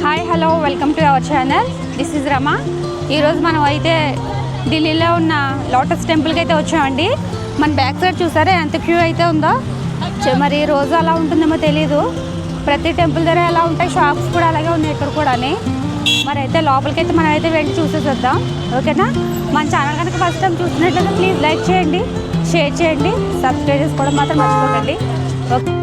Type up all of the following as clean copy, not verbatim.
Hi hello welcome to our channel. This is Rama. ఈరోజు మనం అయితే ఢిల్లీలో ఉన్న లోటస్ టెంపుల్కి అయితే వచ్చామండి. మన బ్యాక్ సైడ్ చూసారా ఎంత క్యూ అయితే ఉందో. మరి రోజు అలా ఉంటుందేమో తెలీదు. ప్రతి టెంపుల్ దగ్గర ఎలా ఉంటాయి, షాప్స్ కూడా అలాగే ఉన్నాయి ఇక్కడ కూడా. మరి అయితే లోపలికి అయితే మనం అయితే వెళ్ళి చూసేద్దాం, ఓకేనా? మన ఛానల్ కనుక ఫస్ట్ టైం చూసినట్లయితే ప్లీజ్ లైక్ చేయండి, షేర్ చేయండి, సబ్స్క్రైబ్ చేసుకోవడం మాత్రం మర్చిపోకండి, ఓకే?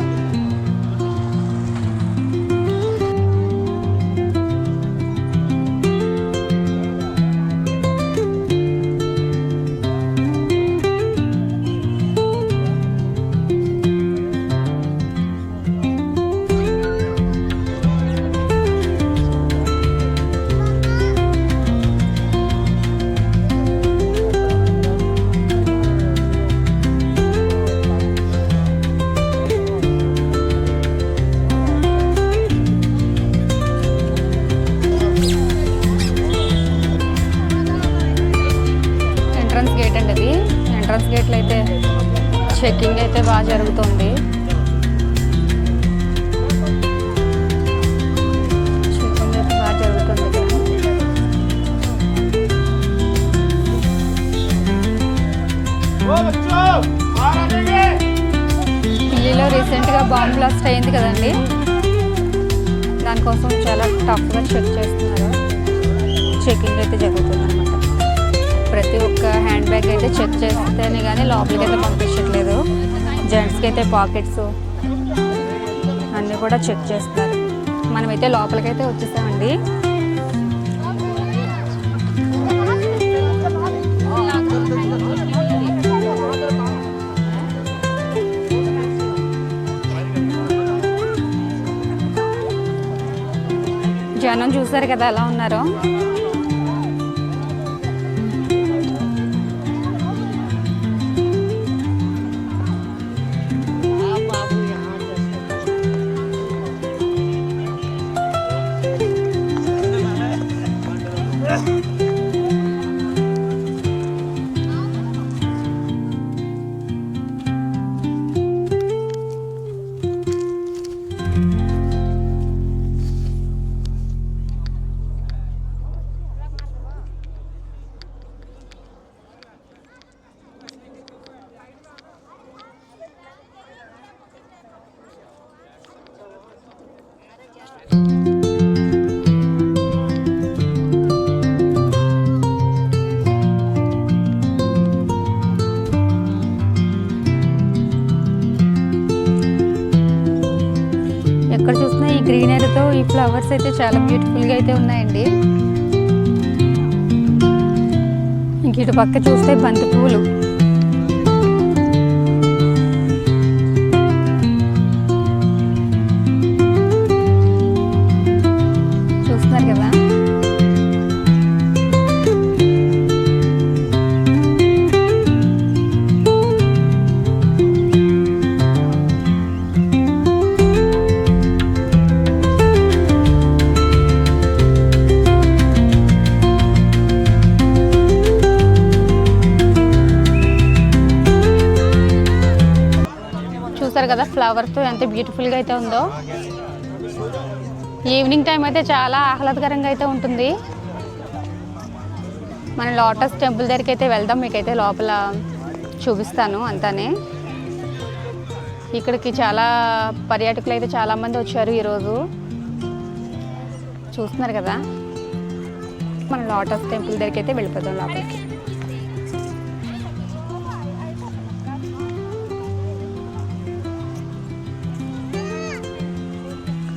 గేట్ అండి అది. ఎంట్రన్స్ గేట్లో అయితే చెక్కింగ్ అయితే బాగా జరుగుతుంది. చెక్కింగ్ అయితే బాగా జరుగుతుంది ఢిల్లీలో రీసెంట్గా బాంబ్ బ్లాస్ట్ అయింది కదండి, దానికోసం చాలా టఫ్గా చెక్ చేస్తున్నారు. చెక్కింగ్ అయితే జరుగుతుంది అనమాట. ప్రతి ఒక్క హ్యాండ్ బ్యాగ్ అయితే చెక్ చేస్తేనే కానీ లోపలికి అయితే పంపించట్లేదు. జెంట్స్కి అయితే పాకెట్స్ అన్నీ కూడా చెక్ చేస్తున్నారు. మనమైతే లోపలికైతే వచ్చేసామండి. జనం చూసారు కదా ఎలా ఉన్నారో. ఎక్కడ చూసినా ఈ గ్రీనరీతో ఈ ఫ్లవర్స్ అయితే చాలా బ్యూటిఫుల్గా అయితే ఉన్నాయండి. ఇంక ఇటు పక్క చూస్తే బంతి పువ్వులు. చూస్తున్నారు కదా. చూసారు కదా ఫ్లవర్తో ఎంత బ్యూటిఫుల్గా అయితే ఉందో. ఈవినింగ్ టైం అయితే చాలా ఆహ్లాదకరంగా అయితే ఉంటుంది. మన లోటస్ టెంపుల్ దగ్గరికి అయితే వెళ్దాం, మీకైతే లోపల చూపిస్తాను అంతానే. ఇక్కడికి చాలా పర్యాటకులు అయితే చాలామంది వచ్చారు ఈరోజు. చూస్తున్నారు కదా. మన లోటస్ టెంపుల్ దగ్గరికి అయితే వెళ్ళిపోదాం లోపలికి.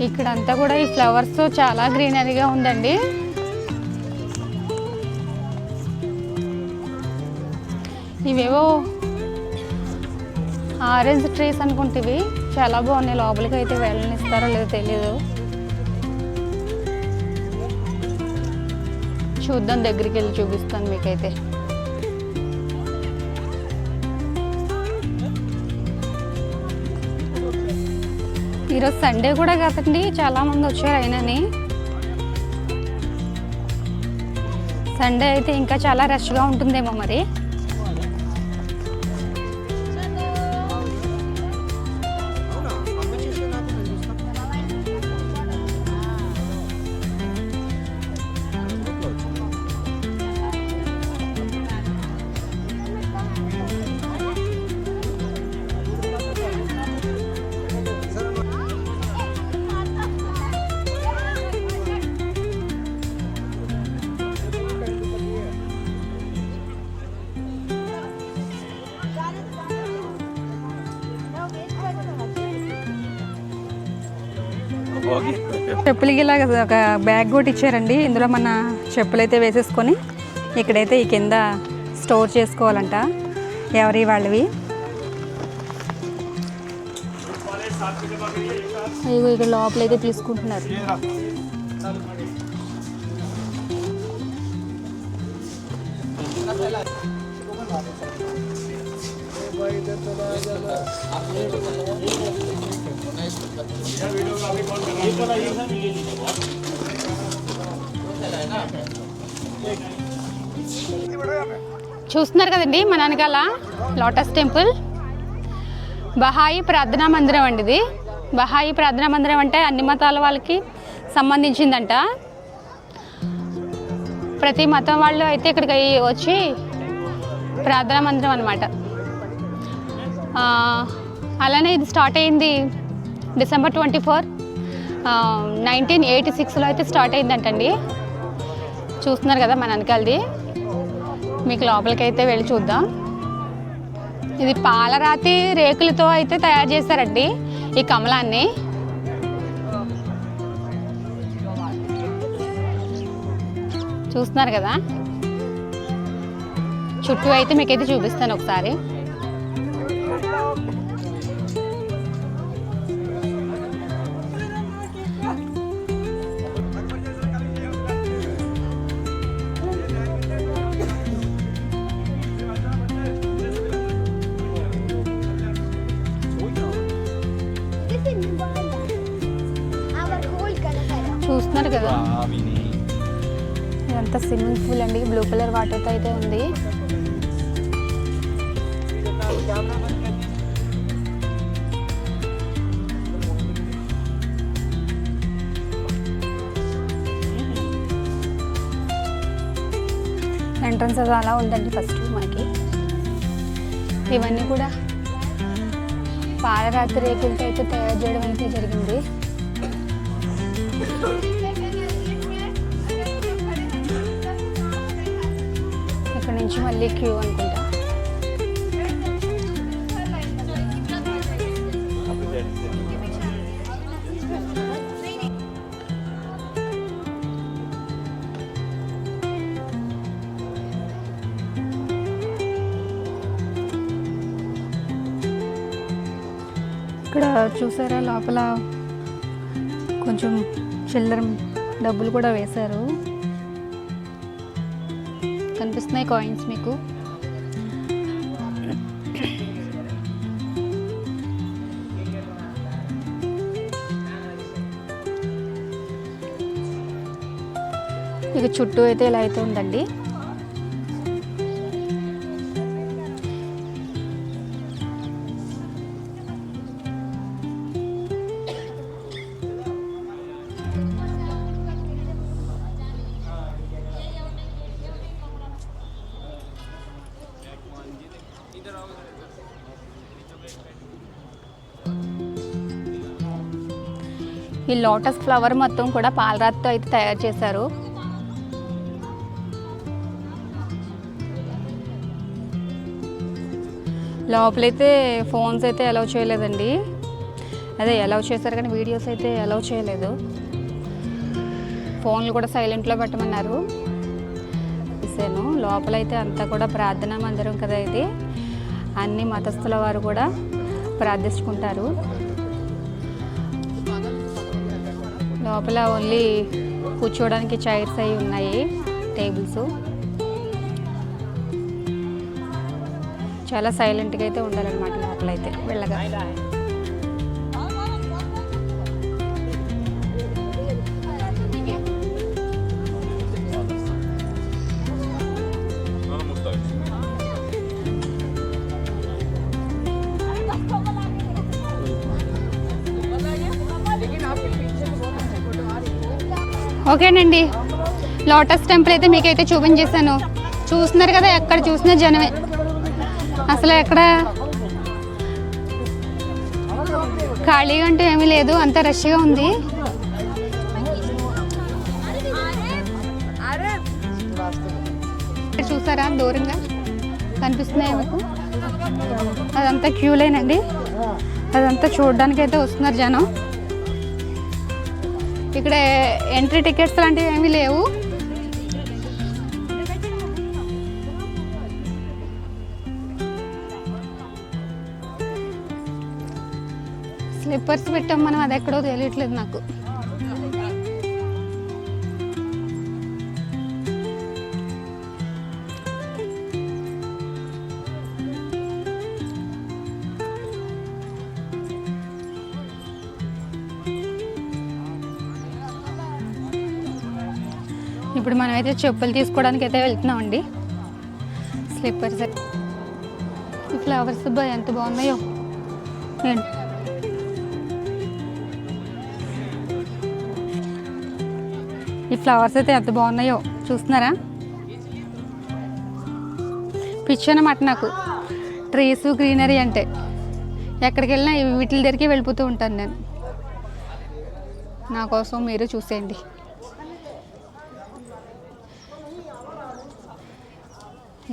ఇక్కడంతా కూడా ఈ ఫ్లవర్స్తో చాలా గ్రీనరీగా ఉందండి. ఇవేవో ఆరెంజ్ ట్రీస్ అనుకుంటేవి చాలా బాగున్నాయి. లోపలికి అయితే వెళ్ళనిస్తారో లేదో తెలీదు. చూద్దాం, దగ్గరికి వెళ్ళి చూపిస్తాను మీకైతే. ఈరోజు సండే కూడా కదండి, చాలామంది వచ్చారు. అయినని సండే అయితే ఇంకా చాలా రష్గా ఉంటుందేమో మరి. చెప్పులకి ఇలాగ ఒక బ్యాగ్ కూడా ఇచ్చారండి. ఇందులో మన చెప్పులు అయితే వేసేసుకొని ఇక్కడైతే ఈ కింద స్టోర్ చేసుకోవాలంట ఎవరి వాళ్ళవి. ఇగో ఇక్కడ లోపలైతే తీసుకుంటున్నారు. చూస్తున్నారు కదండి మన వెనకాల లోటస్ టెంపుల్. బహాయి ప్రార్థనా మందిరం అండి ఇది. బహాయి ప్రార్థనా మందిరం అంటే అన్ని మతాల వాళ్ళకి సంబంధించిందంట. ప్రతి మతం వాళ్ళు అయితే ఇక్కడికి వచ్చి ప్రార్థనా మందిరం అన్నమాట. అలానే ఇది స్టార్ట్ అయింది December 24, 1986లో అయితే స్టార్ట్ అయిందంటండి. చూస్తున్నారు కదా మన వెనకాలది. మీకు లోపలికి అయితే వెళ్ళి చూద్దాం. ఇది పాలరాతి రేకులతో అయితే తయారు చేశారండి ఈ కమలాన్ని. చూస్తున్నారు కదా, చుట్టూ అయితే మీకైతే చూపిస్తాను ఒకసారి. చూస్తున్నారు కదా, ఇదంతా స్విమ్మింగ్ పూల్ అండి. బ్లూ కలర్ వాటర్తో అయితే ఉంది. ఎంట్రన్స్ అది అలా ఉందండి. ఫస్ట్ మనకి ఇవన్నీ కూడా పాలరాతి రేకులతో అయితే తయారు చేయడం అయితే జరిగింది. ఇక్కడ నుంచి మళ్ళీ క్యూ అనుకుంటా. ఇక్కడ చూసారా లోపల కొంచెం చిల్లర డబ్బులు కూడా వేశారు. కనిపిస్తున్నాయి కాయిన్స్ మీకు. ఇక చుట్టూ అయితే ఇలా అయితే ఉందండి. ఈ లోటస్ ఫ్లవర్ మొత్తం కూడా పాలరాతితో అయితే తయారు చేశారు. లోపలైతే ఫోన్స్ అయితే అలౌ చేయలేదండి. అదే అలౌ చేశారు కానీ వీడియోస్ అయితే అలౌ చేయలేదు. ఫోన్లు కూడా సైలెంట్లో పెట్టమన్నారు. చూసాను లోపలైతే అంతా కూడా ప్రార్థనా మందిరం కదా ఇది. అన్ని మతస్థుల వారు కూడా ప్రార్థించుకుంటారు. లోపల ఓన్లీ కూర్చోవడానికి చైర్స్ అవి ఉన్నాయి, టేబుల్స్. చాలా సైలెంట్గా అయితే ఉండాలన్నమాట లోపలైతే వెళ్ళగా. ఓకేనండి, లోటస్ టెంపుల్ అయితే మీకైతే చూపించేశాను. చూస్తున్నారు కదా, ఎక్కడ చూసినా జనమే. అసలు ఎక్కడ ఖాళీగా అంటూ ఏమీ లేదు, అంత రష్గా ఉంది. చూసారా దూరంగా కనిపిస్తున్నాయి మీకు, అదంతా క్యూ లైన్ అండి. అదంతా చూడడానికి అయితే వస్తున్నారు జనం. ఇక్కడ ఎంట్రీ టికెట్స్ లాంటివి ఏమీ లేవు. స్లిప్పర్స్ పెట్టాం మనం, అది ఎక్కడో తెలియట్లేదు నాకు. ఇప్పుడు మనమైతే చెప్పులు తీసుకోవడానికి అయితే వెళ్తున్నామండి. స్లిప్పర్స్, ఈ ఫ్లవర్స్ ఎంత బాగున్నాయో. ఈ ఫ్లవర్స్ అయితే ఎంత బాగున్నాయో చూస్తున్నారా? పిచ్చి అన్నమాట నాకు ట్రీస్, గ్రీనరీ అంటే. ఎక్కడికి వెళ్ళినా వీటి దగ్గరికి వెళ్ళిపోతూ ఉంటాను నేను. నా కోసం మీరు చూసేయండి.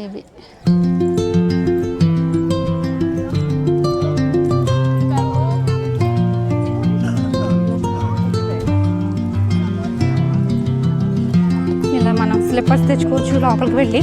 ఇవి ఇలా మనం స్లిప్పర్స్ తెచ్చుకోవచ్చు లోపలికి వెళ్ళి.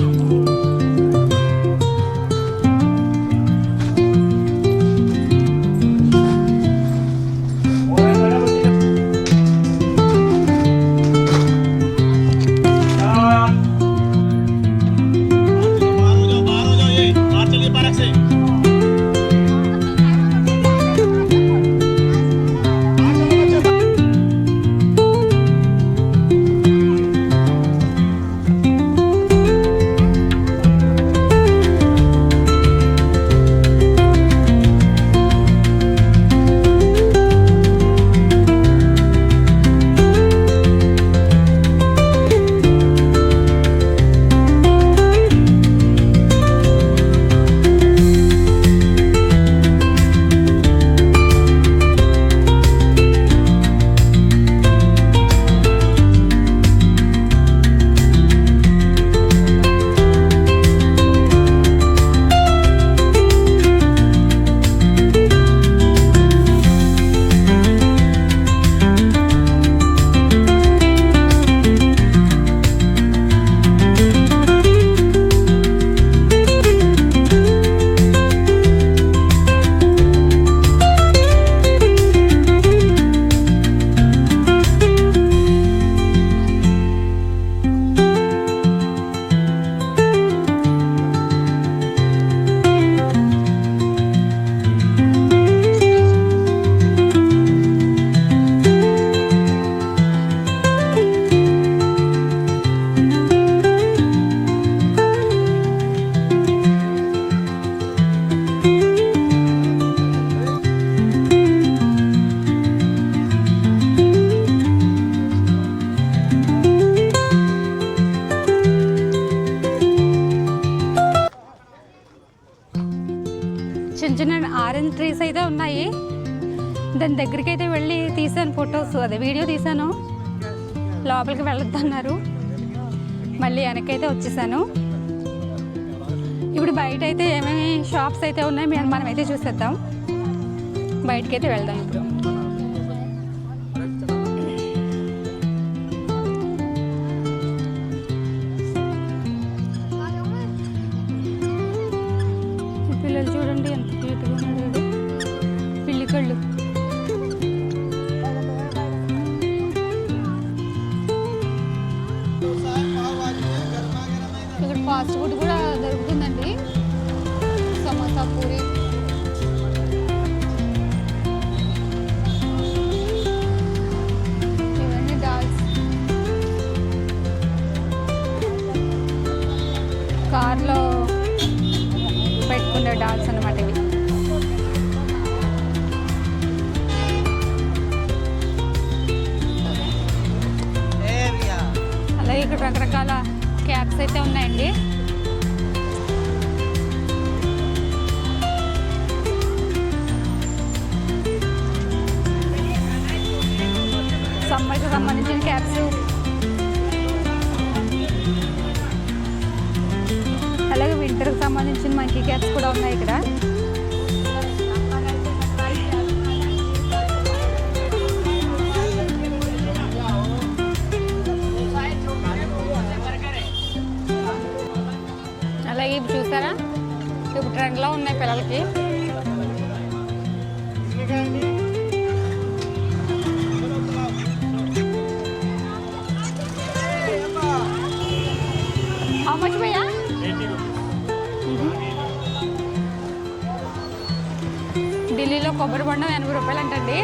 చిన్న చిన్న ఆరెంజ్ ట్రీస్ అయితే ఉన్నాయి. దాని దగ్గరికి అయితే వెళ్ళి తీసాను ఫొటోస్, అదే వీడియో తీసాను. లోపలికి వెళ్ళొద్దన్నారు, మళ్ళీ వెనకైతే వచ్చేసాను. ఇప్పుడు బయట అయితే ఏమేమి షాప్స్ అయితే ఉన్నాయి మనమైతే చూసేద్దాం. బయటకి అయితే వెళ్దాం ఇప్పుడు. పిల్లలు చూడండి ఎంత క్యూట్గా ఉన్నారు, పిల్లి కళ్ళు. ఇక్కడ ఫాస్ట్ ఫుడ్ కూడా దొరుకుతుందండి, సమోసా, పూరి. ఇవన్నీ డాల్స్, కార్లో పెట్టుకునే డాల్స్ అన్నమాట ఇవి. అలాగే ఇక్కడ రకరకాల క్యాప్స్ అయితే ఉన్నాయండి. సమ్మర్కి సంబంధించిన క్యాప్స్, అలాగే వింటర్కి సంబంధించిన మంకీ క్యాప్స్ కూడా ఉన్నాయి ఇక్కడ. చూసారా, ఇప్పుడు ట్రెండ్లో ఉన్నాయి పిల్లలకి. How much భయ్యా? ఢిల్లీలో కొబ్బరి బొండం 80 రూపాయలు అంటండి.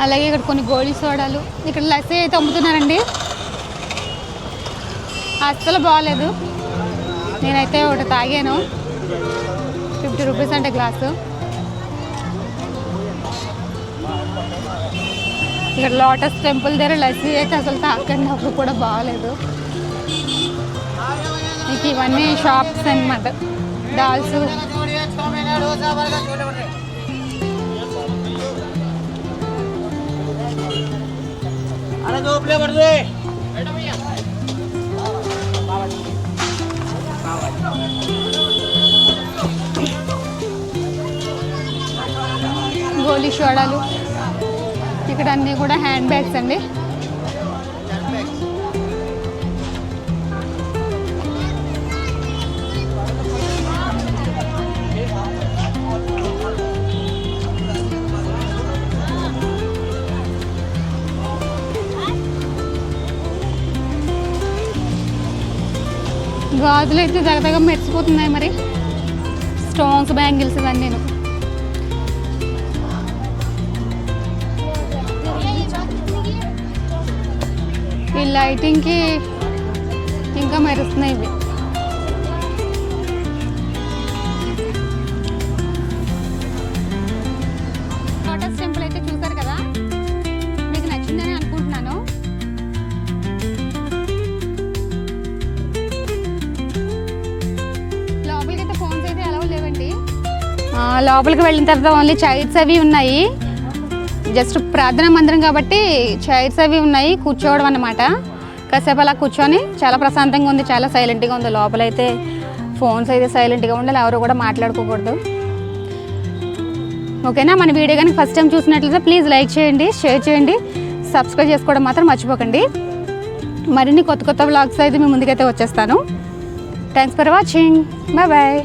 అలాగే ఇక్కడ కొన్ని గోళీ సోడాలు, ఇక్కడ లస్సీ అయితే అమ్ముతున్నారండి. అస్సలు బాగాలేదు, నేనైతే ఒకటి తాగాను. 50 రూపీస్ అంటే గ్లాసు. ఇక్కడ లోటస్ టెంపుల్ దగ్గర లస్సీ అయితే అసలు తాగండి, అప్పుడు కూడా బాగాలేదు. ఇక ఇవన్నీ షాప్స్ అన్నమాట, డాల్స్. గోలీ సోడాలు, ఇక్కడ అన్నీ కూడా హ్యాండ్ బ్యాగ్స్ అండి. గాజులు అయితే దగ్గరగా మెరిసిపోతున్నాయి మరి, స్టోన్స్, బ్యాంగిల్స్ ఇవన్నీ. ఈ లైటింగ్కి ఇంకా మెరుస్తున్నాయి ఇవి. లోటస్ టెంపుల్ అయితే చూసారు కదా, మీకు నచ్చిందని అనుకుంటున్నాను. లోపలికి అయితే ఫోన్స్ అయితే అలౌ లేవండి. లోపలికి వెళ్ళిన తర్వాత ఓన్లీ చైర్స్ అవి ఉన్నాయి. జస్ట్ ప్రార్థనా మందిరం కాబట్టి చైర్స్ అవి ఉన్నాయి, కూర్చోవడం అన్నమాట. కాసేపు అలా కూర్చొని, చాలా ప్రశాంతంగా ఉంది, చాలా సైలెంట్గా ఉంది. లోపలైతే ఫోన్స్ అయితే సైలెంట్గా ఉండాలి, ఎవరు కూడా మాట్లాడుకోకూడదు. ఓకేనా? మన వీడియో కానీ ఫస్ట్ టైం చూసినట్లయితే ప్లీజ్ లైక్ చేయండి, షేర్ చేయండి, సబ్స్క్రైబ్ చేసుకోవడం మాత్రం మర్చిపోకండి. మరిన్ని కొత్త కొత్త వ్లాగ్స్ అయితే మీ ముందుకైతే వచ్చేస్తాను. Thanks for watching. Bye bye.